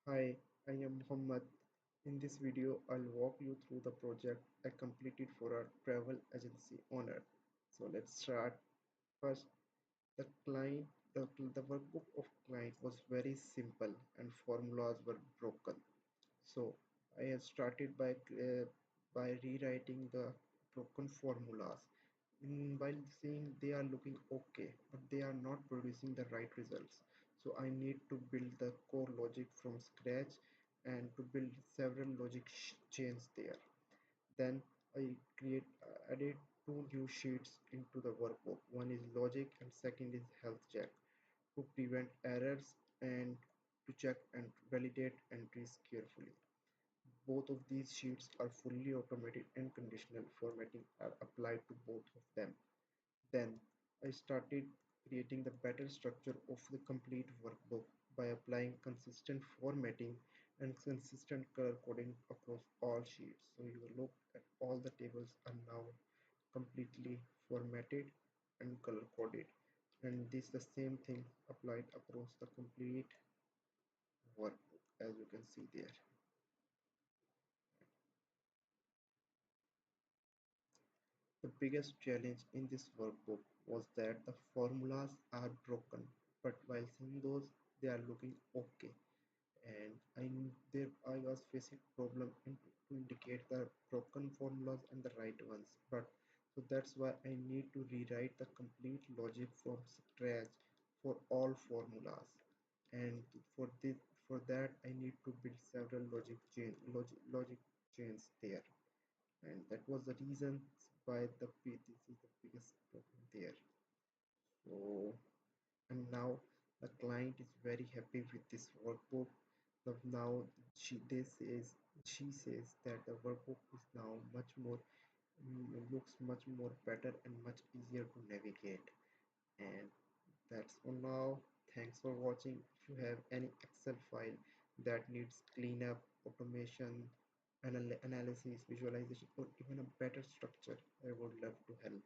Hi, I am Muhammad. In this video, I'll walk you through the project I completed for a travel agency owner. So let's start. First, the client, the workbook of client was very simple and formulas were broken. So I have started by rewriting the broken formulas. While seeing they are looking okay, but they are not producing the right results. So I need to build the core logic from scratch and to build several logic chains there. Then I added two new sheets into the workbook. One is logic and second is health check to prevent errors and to check and validate entries carefully. Both of these sheets are fully automated and conditional formatting are applied to both of them. Then I started creating the better structure of the complete workbook by applying consistent formatting and consistent color coding across all sheets. So you look at all the tables are now completely formatted and color coded. And this the same thing applied across the complete workbook as you can see there. The biggest challenge in this workbook was that the formulas are broken, but while seeing those, they are looking okay. And I was facing problem to indicate the broken formulas and the right ones. But so that's why I need to rewrite the complete logic from scratch for all formulas. And for that I need to build several logic chains there, and that was the reason why this is the biggest problem there. So and now the client is very happy with this workbook. Now she says that the workbook is now much more looks much more better and much easier to navigate. And that's for now. Thanks for watching. If you have any Excel file that needs cleanup, automation, analysis, visualization, or even a better structure, I would love to help.